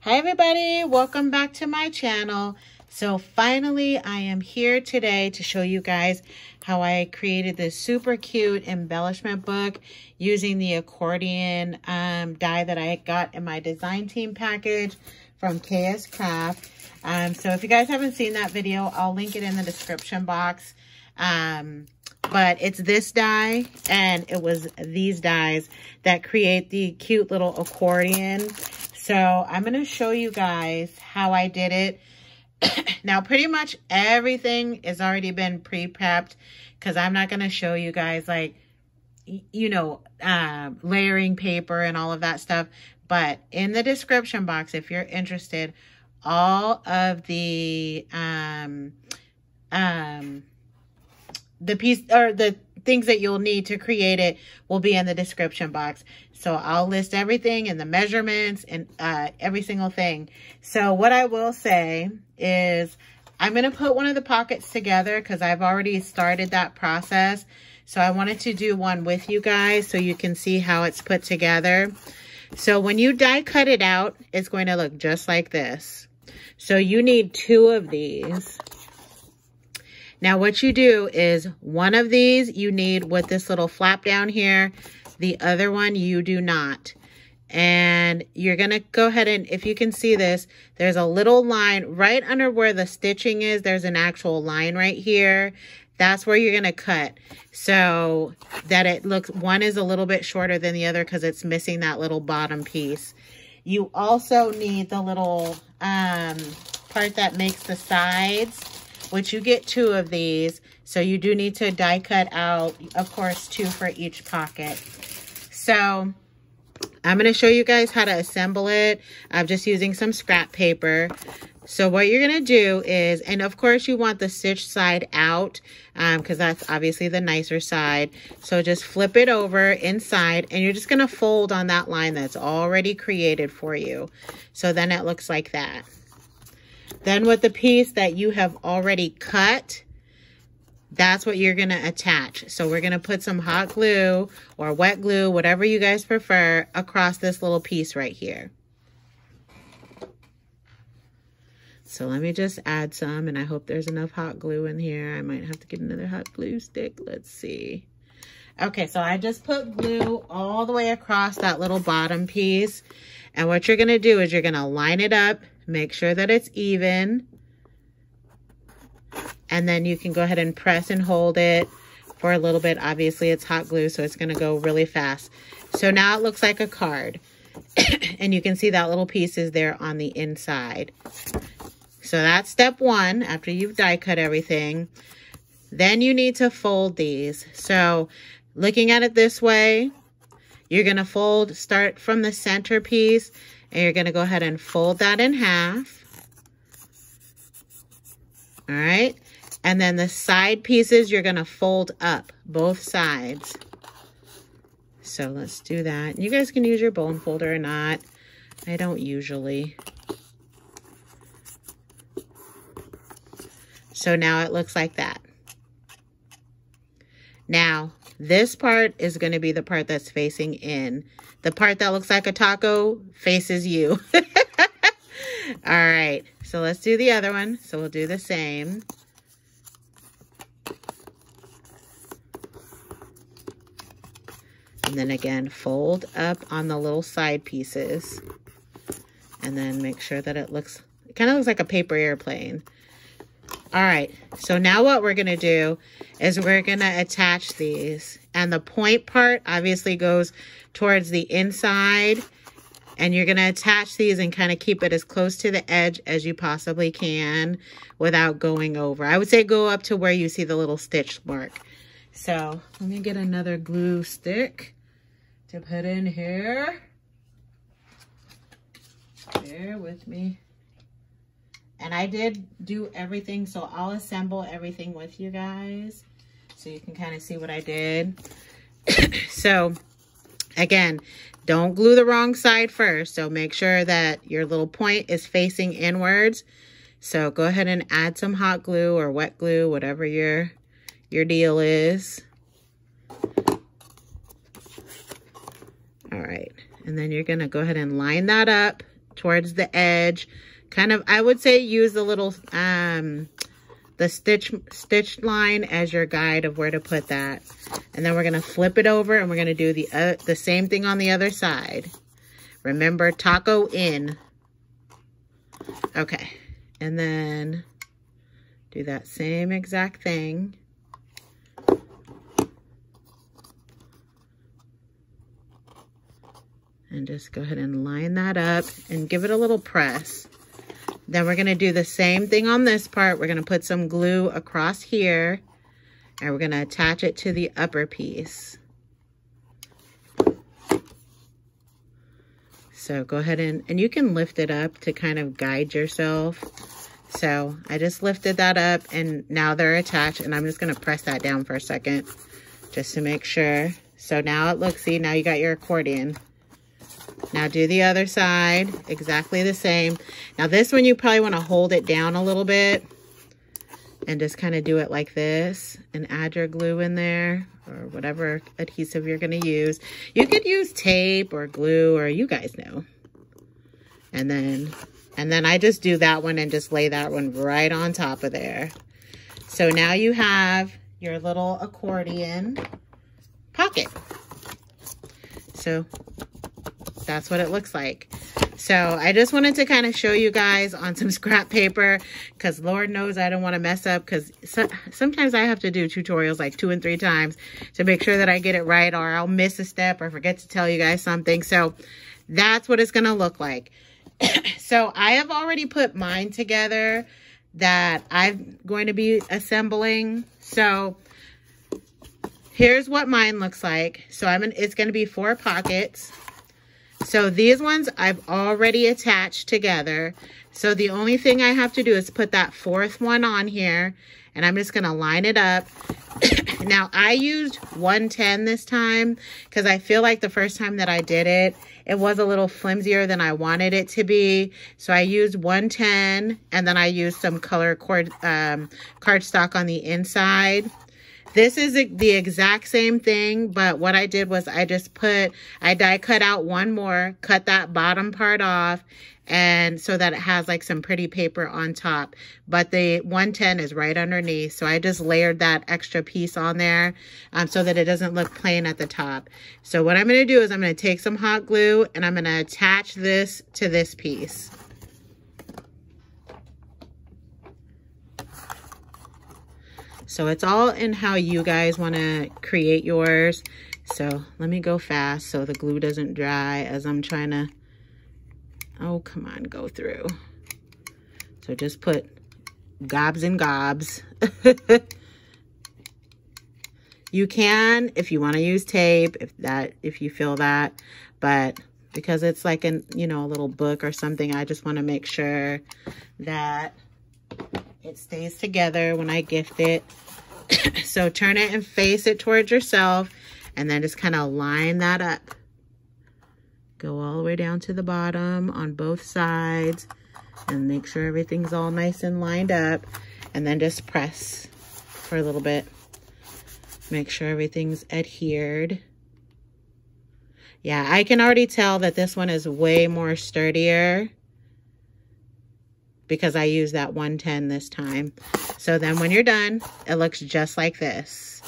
Hi everybody, welcome back to my channel. So finally I am here today to show you guys how I created this super cute embellishment book using the accordion die that I got in my design team package from KSCRAFT. So if you guys haven't seen that video, I'll link it in the description box. But it's this die and it was these dies that create the cute little accordion. So I'm going to show you guys how I did it. Now, pretty much everything has already been pre-prepped because I'm not going to show you guys like, you know, layering paper and all of that stuff. But in the description box, if you're interested, all of the piece or the things that you'll need to create it will be in the description box. So I'll list everything and the measurements and every single thing. So what I will say is I'm going to put one of the pockets together because I've already started that process. So I wanted to do one with you guys so you can see how it's put together. So when you die cut it out, it's going to look just like this. So you need 2 of these. Now what you do is one of these you need with this little flap down here. The other one you do not. And you're going to go ahead and, if you can see this, there's a little line right under where the stitching is. There's an actual line right here. That's where you're going to cut. So that it looks, one is a little bit shorter than the other because it's missing that little bottom piece. You also need the little part that makes the sides, which you get 2 of these. So you do need to die cut out, of course, 2 for each pocket. So I'm going to show you guys how to assemble it. I'm just using some scrap paper. So what you're going to do is, and of course you want the stitch side out because that's obviously the nicer side. So just flip it over inside and you're just going to fold on that line that's already created for you. So then it looks like that. Then with the piece that you have already cut, that's what you're going to attach. So we're going to put some hot glue or wet glue, whatever you guys prefer, across this little piece right here. So let me just add some, and I hope there's enough hot glue in here. I might have to get another hot glue stick. Let's see. Okay, so I just put glue all the way across that little bottom piece. And what you're going to do is you're going to line it up, make sure that it's even. And then you can go ahead and press and hold it for a little bit. Obviously, it's hot glue, so it's going to go really fast. So now it looks like a card. And you can see that little piece is there on the inside. So that's step 1 after you've die cut everything. Then you need to fold these. So looking at it this way, you're going to fold, start from the center piece, and you're going to go ahead and fold that in half. All right. And then the side pieces, you're going to fold up both sides. So let's do that. You guys can use your bone folder or not. I don't usually. So now it looks like that. Now, this part is going to be the part that's facing in. The part that looks like a taco faces you. All right. So let's do the other one. So we'll do the same. And then again, fold up on the little side pieces. And then make sure that it looks, it kind of looks like a paper airplane. All right, so now what we're going to do is we're going to attach these. And the point part obviously goes towards the inside. And you're going to attach these and kind of keep it as close to the edge as you possibly can without going over. I would say go up to where you see the little stitch mark. So let me get another glue stick to put in here. Bear with me. And I did do everything, so I'll assemble everything with you guys so you can kind of see what I did. So, again, don't glue the wrong side first. So make sure that your little point is facing inwards. So go ahead and add some hot glue or wet glue, whatever your deal is. All right, and then you're gonna go ahead and line that up towards the edge. Kind of, I would say use the little, the stitch line as your guide of where to put that. And then we're going to flip it over and we're going to do the same thing on the other side. Remember, taco in. Okay. And then do that same exact thing. And just go ahead and line that up and give it a little press. Then we're going to do the same thing on this part. We're going to put some glue across here and we're going to attach it to the upper piece. So go ahead and you can lift it up to kind of guide yourself. So I just lifted that up and now they're attached, and I'm just going to press that down for a second just to make sure. So now it looks, see, now you got your accordion. Now do the other side, exactly the same. Now this one, you probably want to hold it down a little bit and just kind of do it like this and add your glue in there or whatever adhesive you're going to use. You could use tape or glue, or you guys know. And then I just do that one and just lay that one right on top of there. So now you have your little accordion pocket. So that's what it looks like. So I just wanted to kind of show you guys on some scrap paper, because Lord knows I don't want to mess up, because sometimes I have to do tutorials like 2 and 3 times to make sure that I get it right, or I'll miss a step or forget to tell you guys something. So that's what it's going to look like. So I have already put mine together that I'm going to be assembling. So here's what mine looks like. So it's going to be 4 pockets. So these ones I've already attached together. So the only thing I have to do is put that 4th one on here, and I'm just going to line it up. Now I used 110 this time because I feel like the first time that I did it, it was a little flimsier than I wanted it to be. So I used 110, and then I used some color cardstock on the inside. This is the exact same thing, but what I did was I die cut out one more, cut that bottom part off, and so that it has like some pretty paper on top. But the 110 is right underneath, so I just layered that extra piece on there so that it doesn't look plain at the top. So what I'm going to do is I'm going to take some hot glue and I'm going to attach this to this piece. So it's all in how you guys want to create yours. So let me go fast so the glue doesn't dry as I'm trying to, oh, come on, go through. So just put gobs and gobs. You can, if you want to use tape, if you feel that, but because it's like a little book or something, I just want to make sure that it stays together when I gift it. So turn it and face it towards yourself, and then just kind of line that up. Go all the way down to the bottom on both sides and make sure everything's all nice and lined up, and then just press for a little bit. Make sure everything's adhered. Yeah, I can already tell that this one is way more sturdier because I used that 110 this time. So then when you're done, it looks just like this.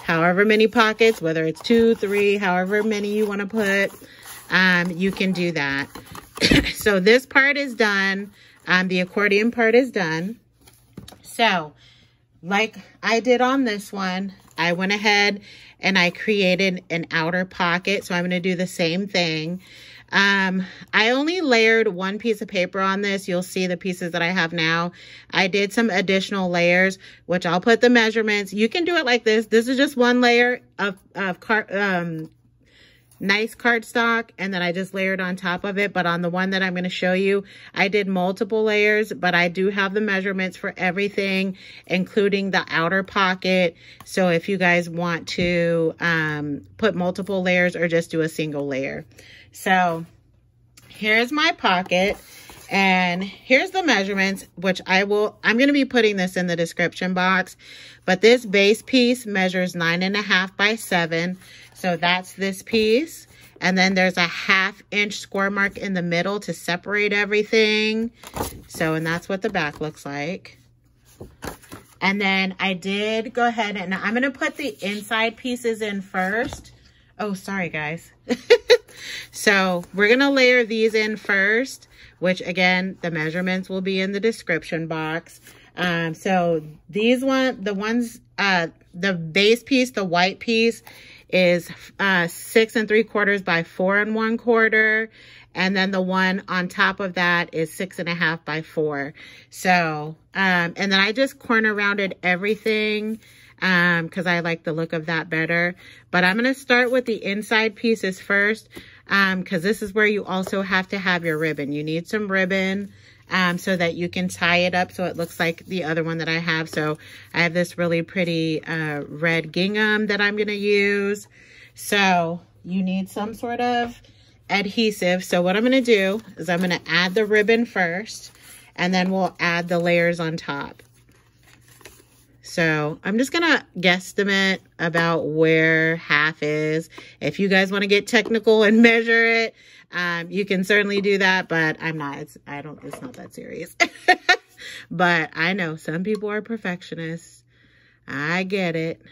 However many pockets, whether it's 2, 3, however many you want to put, you can do that. So this part is done. The accordion part is done. So like I did on this one, I went ahead and I created an outer pocket. So I'm going to do the same thing. I only layered 1 piece of paper on this. You'll see the pieces that I have now. I did some additional layers, which I'll put the measurements. You can do it like this. This is just 1 layer of nice cardstock, and then I just layered on top of it. But on the one that I'm going to show you, I did multiple layers, but I do have the measurements for everything, including the outer pocket. So if you guys want to put multiple layers or just do a single layer. So here's my pocket, and here's the measurements, which I'm going to be putting this in the description box, but this base piece measures 9.5 by 7. So that's this piece. And then there's a 1/2 inch score mark in the middle to separate everything. So, and that's what the back looks like. And then I did go ahead and I'm going to put the inside pieces in first. Oh, sorry guys. So we're going to layer these in first, which again, the measurements will be in the description box. So these the base piece, the white piece is 6 3/4 by 4 1/4. And then the one on top of that is 6 1/2 by 4. So, and then I just corner rounded everything because I like the look of that better. But I'm going to start with the inside pieces first because this is where you also have to have your ribbon. You need some ribbon so that you can tie it up so it looks like the other one that I have. So I have this really pretty red gingham that I'm going to use. So you need some sort of adhesive. So what I'm going to do is I'm going to add the ribbon first and then we'll add the layers on top. So I'm just going to guesstimate about where half is. If you guys want to get technical and measure it, you can certainly do that, but I'm not. It's not that serious. But I know some people are perfectionists. I get it.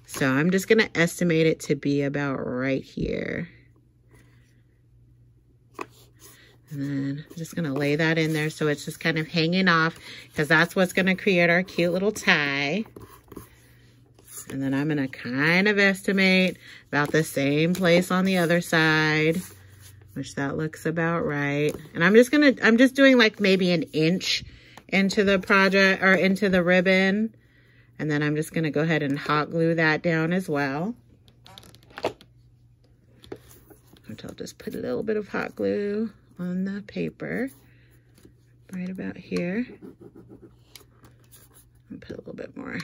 So I'm just going to estimate it to be about right here. And then I'm just going to lay that in there so it's just kind of hanging off because that's what's going to create our cute little tie. And then I'm going to kind of estimate about the same place on the other side, which that looks about right. And I'm just doing like maybe 1 inch into the project or into the ribbon. And then I'm just going to go ahead and hot glue that down as well. I'll just put a little bit of hot glue on the paper right about here. I'll put a little bit more.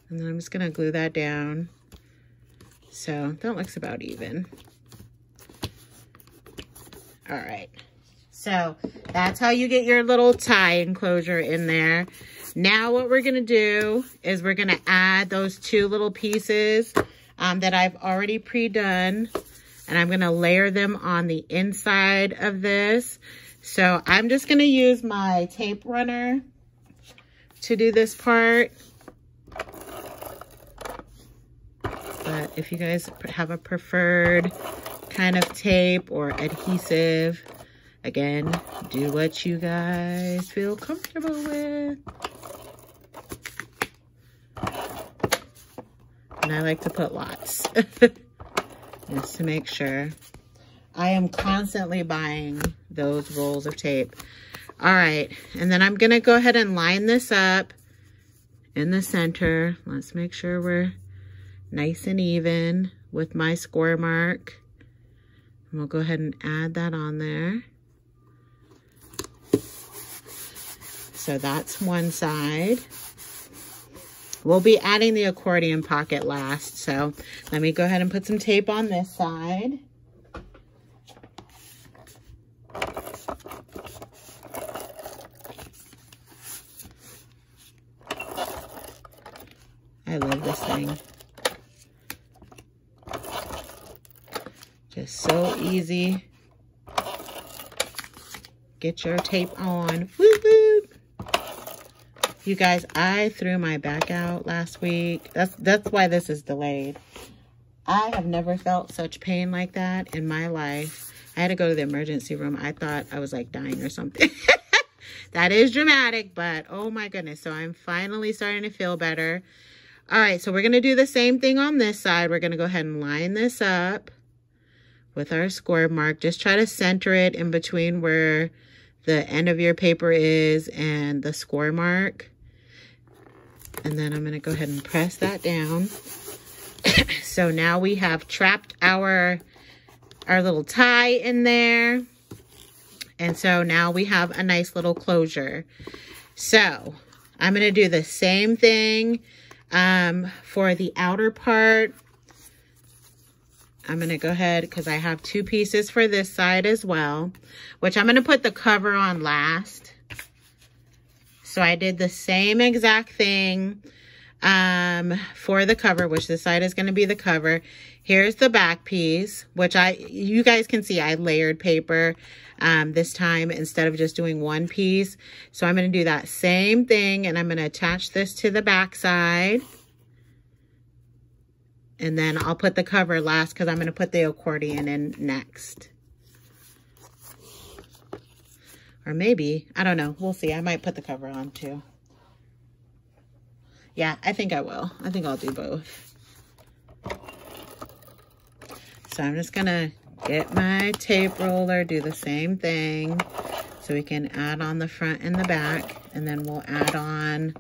And then I'm just going to glue that down. So that looks about even. All right. So that's how you get your little tie enclosure in there. Now what we're going to do is we're going to add those 2 little pieces that I've already pre-done. And I'm going to layer them on the inside of this. So I'm just going to use my tape runner to do this part. But if you guys have a preferred kind of tape or adhesive, again, do what you guys feel comfortable with. And I like to put lots. Just to make sure. I am constantly buying those rolls of tape. All right, and then I'm gonna go ahead and line this up in the center. Let's make sure we're nice and even with my score mark. And we'll go ahead and add that on there. So that's one side. We'll be adding the accordion pocket last, so let me go ahead and put some tape on this side. I love this thing. Just so easy. Get your tape on. Whoop, whoop. You guys, I threw my back out last week. That's why this is delayed. I have never felt such pain like that in my life. I had to go to the emergency room. I thought I was like dying or something. That is dramatic, but oh my goodness. So I'm finally starting to feel better. All right, so we're going to do the same thing on this side. We're going to go ahead and line this up with our score mark. Just try to center it in between where the end of your paper is and the score mark. And then I'm going to go ahead and press that down. So now we have trapped our little tie in there. And so now we have a nice little closure. So I'm going to do the same thing for the outer part. I'm going to go ahead because I have 2 pieces for this side as well, which I'm going to put the cover on last. So I did the same exact thing for the cover, which this side is going to be the cover. Here's the back piece, which you guys can see I layered paper this time instead of just doing one piece. So I'm going to do that same thing, and I'm going to attach this to the back side. And then I'll put the cover last because I'm going to put the accordion in next. Or maybe, I don't know. We'll see. I might put the cover on too. Yeah, I think I will. I think I'll do both. So I'm just going to get my tape roller, do the same thing. So we can add on the front and the back. And then we'll add on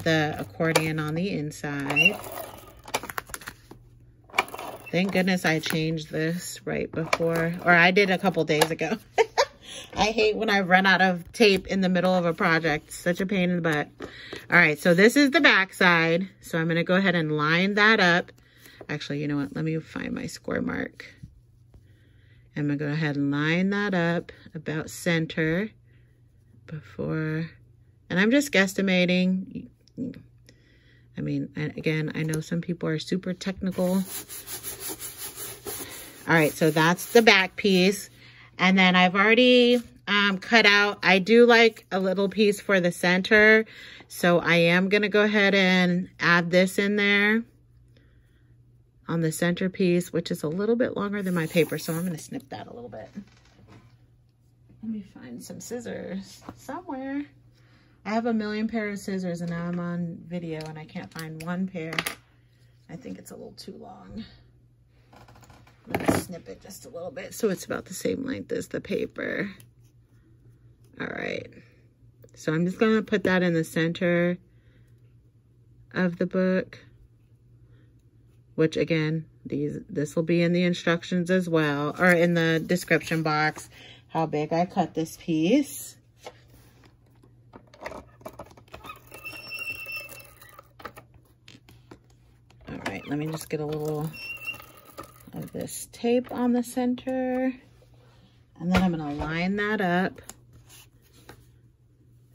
the accordion on the inside. Thank goodness I changed this right before, or I did a couple days ago. I hate when I run out of tape in the middle of a project. It's such a pain in the butt. All right, so this is the back side. So I'm gonna go ahead and line that up. Actually, you know what? Let me find my score mark. I'm gonna go ahead and line that up about center before, and I'm just guesstimating. I mean, again, I know some people are super technical. All right, so that's the back piece. And then I've already cut out, I do like a little piece for the center. So I am gonna go ahead and add this in there on the center piece, which is a little bit longer than my paper. So I'm gonna snip that a little bit. Let me find some scissors somewhere. I have a million pair of scissors and now I'm on video and I can't find one pair. I think it's a little too long. I'm gonna snip it just a little bit so it's about the same length as the paper. All right. So I'm just gonna put that in the center of the book, which again, this will be in the instructions as well, or in the description box, how big I cut this piece. All right, let me just get a little of this tape on the center. And then I'm gonna line that up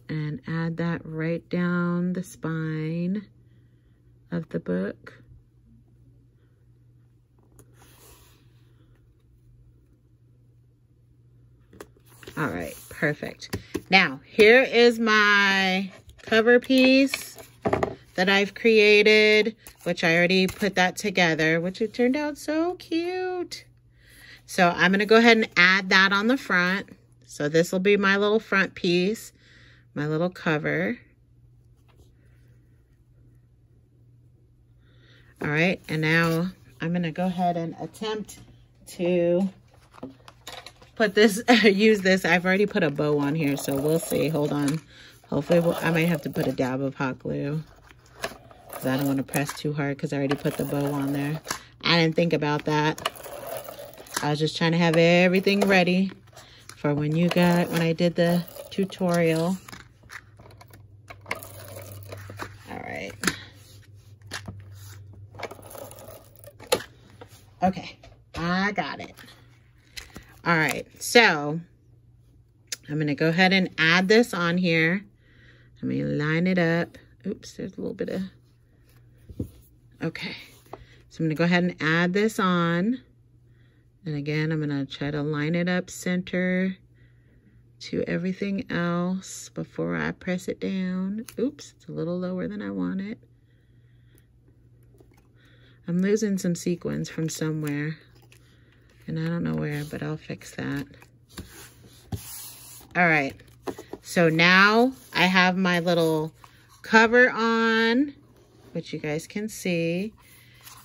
and add that right down the spine of the book. All right, perfect. Now, here is my cover piece that I've created, which I already put that together, which it turned out so cute. So I'm gonna go ahead and add that on the front. So this will be my little front piece, my little cover. All right, and now I'm gonna go ahead and attempt to put this, use this. I've already put a bow on here, so we'll see. Hold on. Hopefully, I might have to put a dab of hot glue because I don't want to press too hard because I already put the bow on there. I didn't think about that. I was just trying to have everything ready for when I did the tutorial. All right. Okay, I got it. All right, so I'm gonna go ahead and add this on here. I'm gonna line it up. Oops, there's a little bit of, okay. So I'm gonna go ahead and add this on. And again, I'm gonna try to line it up center to everything else before I press it down. Oops, it's a little lower than I want it. I'm losing some sequins from somewhere. And I don't know where, but I'll fix that. All right, so now I have my little cover on, which you guys can see.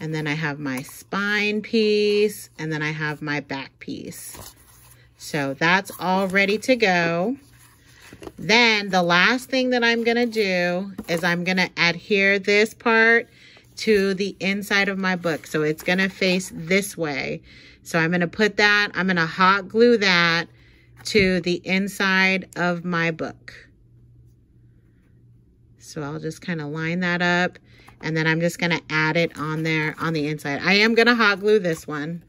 And then I have my spine piece, and then I have my back piece. So that's all ready to go. Then the last thing that I'm gonna do is I'm gonna adhere this part to the inside of my book. So it's gonna face this way. So I'm gonna put that, I'm gonna hot glue that to the inside of my book. So I'll just kind of line that up and then I'm just gonna add it on there on the inside. I am gonna hot glue this one.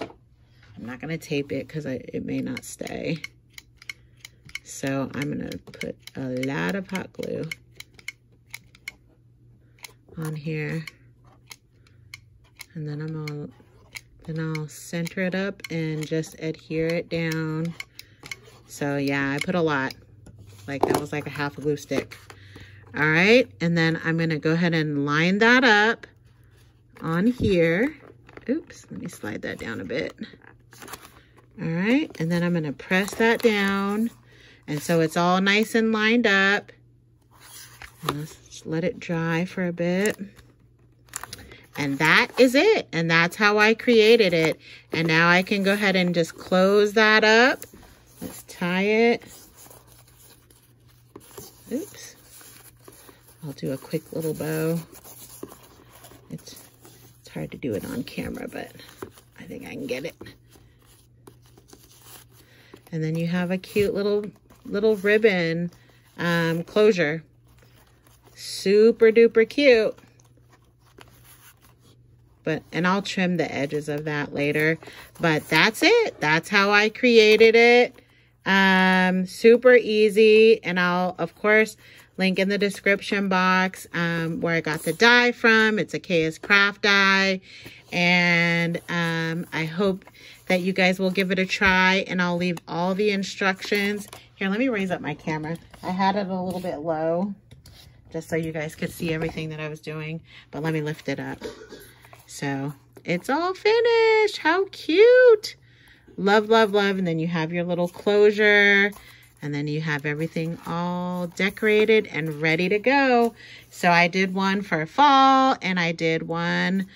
I'm not gonna tape it because it may not stay. So I'm gonna put a lot of hot glue. on here. And then I'll center it up and just adhere it down. So yeah, I put a lot. Like that was like a half a glue stick. All right, and then I'm gonna go ahead and line that up on here. Oops, let me slide that down a bit. All right, and then I'm gonna press that down. And so it's all nice and lined up. And let's just let it dry for a bit. And that is it. And that's how I created it. And now I can go ahead and just close that up. Let's tie it. Oops. I'll do a quick little bow. It's hard to do it on camera, but I think I can get it. And then you have a cute little ribbon closure. Super duper cute. And I'll trim the edges of that later. But that's it. That's how I created it. Super easy. And I'll, of course, link in the description box where I got the die from. It's a KSCRAFT die. And I hope that you guys will give it a try. And I'll leave all the instructions. Here, let me raise up my camera. I had it a little bit low, just so you guys could see everything that I was doing. But let me lift it up. So it's all finished. How cute. Love, love, love. And then you have your little closure. And then you have everything all decorated and ready to go. So I did one for fall and I did one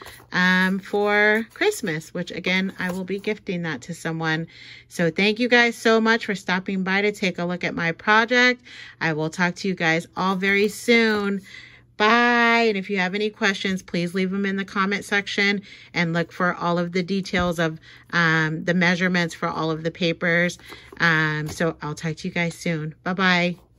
for Christmas, which again, I will be gifting that to someone. So thank you guys so much for stopping by to take a look at my project. I will talk to you guys all very soon. Bye. And if you have any questions, please leave them in the comment section and look for all of the details of the measurements for all of the papers. So I'll talk to you guys soon. Bye-bye.